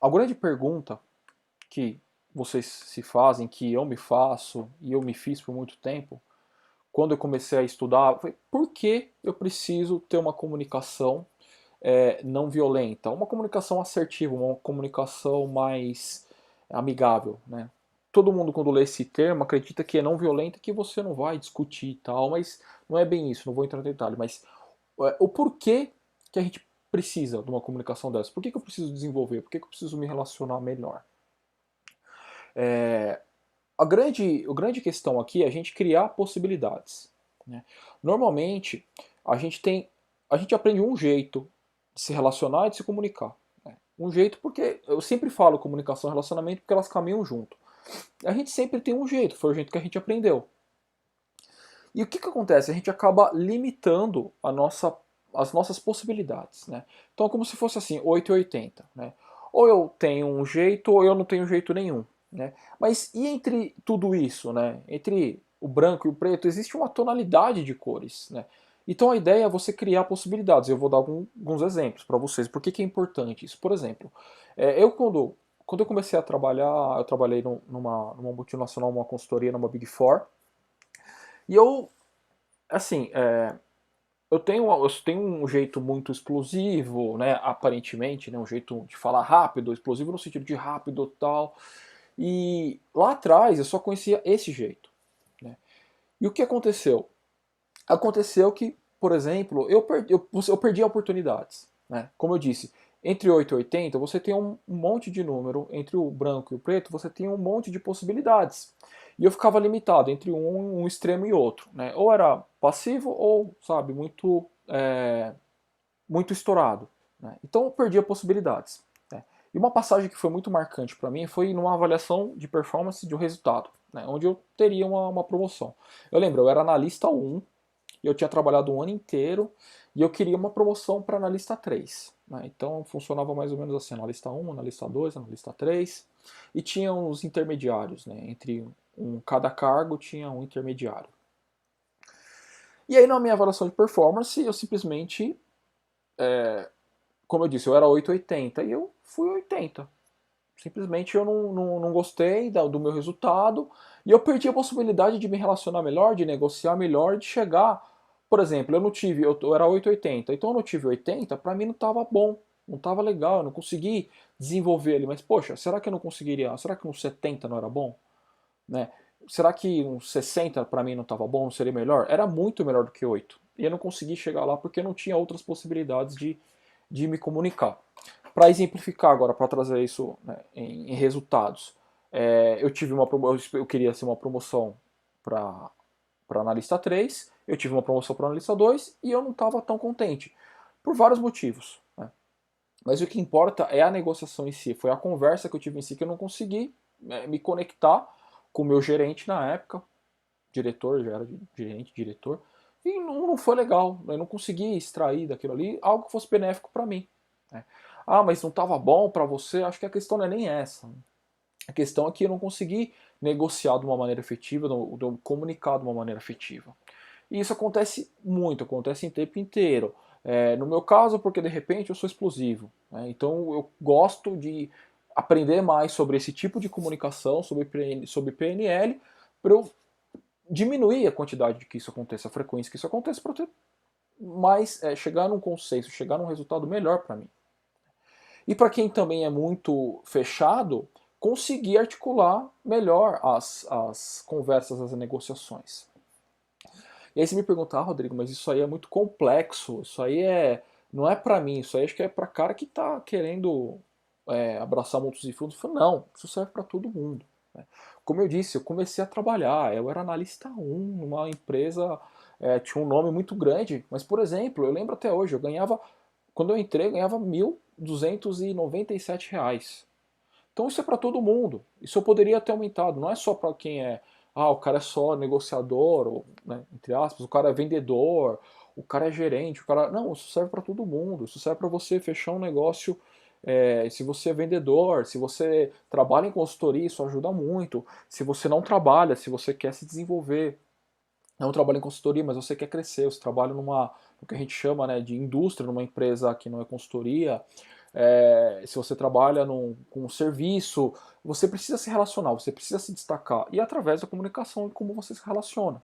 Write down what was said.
A grande pergunta que vocês se fazem, que eu me faço e eu me fiz por muito tempo, quando eu comecei a estudar, foi por que eu preciso ter uma comunicação não violenta, uma comunicação assertiva, uma comunicação mais amigável, né? Todo mundo quando lê esse termo acredita que é não violenta, que você não vai discutir e tal, mas não é bem isso, não vou entrar no detalhe, mas o porquê que a gente precisa de uma comunicação dessa? Por que que eu preciso desenvolver? Por que que eu preciso me relacionar melhor? É, a grande questão aqui é a gente criar possibilidades, né? Normalmente, a gente tem, a gente aprende um jeito de se relacionar e de se comunicar, né? Um jeito porque eu sempre falo comunicação e relacionamento porque elas caminham junto. A gente sempre tem um jeito, foi o jeito que a gente aprendeu. E o que que acontece? A gente acaba limitando as nossas possibilidades, né? Então é como se fosse assim, 8 e 80, né? Ou eu tenho um jeito ou eu não tenho jeito nenhum, né? Mas e entre tudo isso, né? Entre o branco e o preto existe uma tonalidade de cores, né? Então a ideia é você criar possibilidades. Eu vou dar alguns exemplos para vocês. Por que que é importante isso? Por exemplo, quando eu comecei a trabalhar, eu trabalhei numa multinacional, numa consultoria, numa Big Four, e eu, assim, eu tenho um jeito muito explosivo, né, aparentemente, né, um jeito de falar rápido, explosivo no sentido de rápido e tal. E lá atrás eu só conhecia esse jeito, né? E o que aconteceu? Aconteceu que, por exemplo, eu perdi oportunidades, né? Como eu disse, entre 8 e 80 você tem um monte de número, entre o branco e o preto você tem um monte de possibilidades. E eu ficava limitado entre um extremo e outro, né? Ou era passivo ou, sabe, muito estourado, né? Então eu perdia possibilidades, né? E uma passagem que foi muito marcante para mim foi numa avaliação de performance de um resultado, né? Onde eu teria uma promoção. Eu lembro, eu era analista 1 e eu tinha trabalhado um ano inteiro e eu queria uma promoção para analista 3, né? Então funcionava mais ou menos assim, analista 1, analista 2, analista 3 e tinha uns intermediários, né? Entre cada cargo tinha um intermediário. E aí na minha avaliação de performance eu simplesmente, como eu disse, eu era 880 e eu fui 80. Simplesmente eu não gostei do meu resultado e eu perdi a possibilidade de me relacionar melhor, de negociar melhor, de chegar. Por exemplo, eu não tive, eu era 880, então eu não tive 80, para mim não estava bom, não estava legal, eu não consegui desenvolver ele. Mas poxa, será que eu não conseguiria? Será que um 70 não era bom? Né? Será que um 60 para mim não estava bom, não seria melhor? Era muito melhor do que 8. E eu não consegui chegar lá porque não tinha outras possibilidades de me comunicar. Para exemplificar agora, para trazer isso, né, em resultados, eu tive eu queria ser uma promoção para analista 3, eu tive uma promoção para analista 2 e eu não estava tão contente, por vários motivos, né? Mas o que importa é a negociação em si, foi a conversa que eu tive em si que eu não consegui, né, me conectar com o meu gerente na época, diretor, já era gerente, diretor, e não foi legal, eu não consegui extrair daquilo ali algo que fosse benéfico para mim, né? Ah, mas não estava bom para você? Acho que a questão não é nem essa. A questão é que eu não consegui negociar de uma maneira efetiva, comunicar de uma maneira efetiva. E isso acontece muito, acontece em tempo inteiro. No meu caso, porque de repente eu sou explosivo, né? Então eu gosto de aprender mais sobre esse tipo de comunicação, sobre PNL, para eu diminuir a quantidade de que isso aconteça, a frequência que isso aconteça, para ter mais, chegar num consenso, chegar num resultado melhor para mim. E para quem também é muito fechado, conseguir articular melhor as conversas, as negociações. E aí você me pergunta, ah, Rodrigo, mas isso aí é muito complexo, isso aí não é para mim, isso aí acho que é para cara que está querendo abraçar mundos e fundos. Eu falo, não, isso serve para todo mundo, né? Como eu disse, eu comecei a trabalhar, eu era analista 1 numa empresa, tinha um nome muito grande, mas, por exemplo, eu lembro até hoje, quando eu entrei, eu ganhava R$ 1.297. Então isso é para todo mundo. Isso eu poderia ter aumentado. Não é só para quem o cara é só negociador, ou, né, entre aspas, o cara é vendedor, o cara é gerente, o cara. Não, isso serve para todo mundo. Isso serve para você fechar um negócio. Se você é vendedor, se você trabalha em consultoria, isso ajuda muito. Se você não trabalha, se você quer se desenvolver, não trabalha em consultoria, mas você quer crescer, você trabalha no que a gente chama, né, de indústria, numa empresa que não é consultoria, se você trabalha com um serviço, você precisa se relacionar, você precisa se destacar. E através da comunicação e como você se relaciona.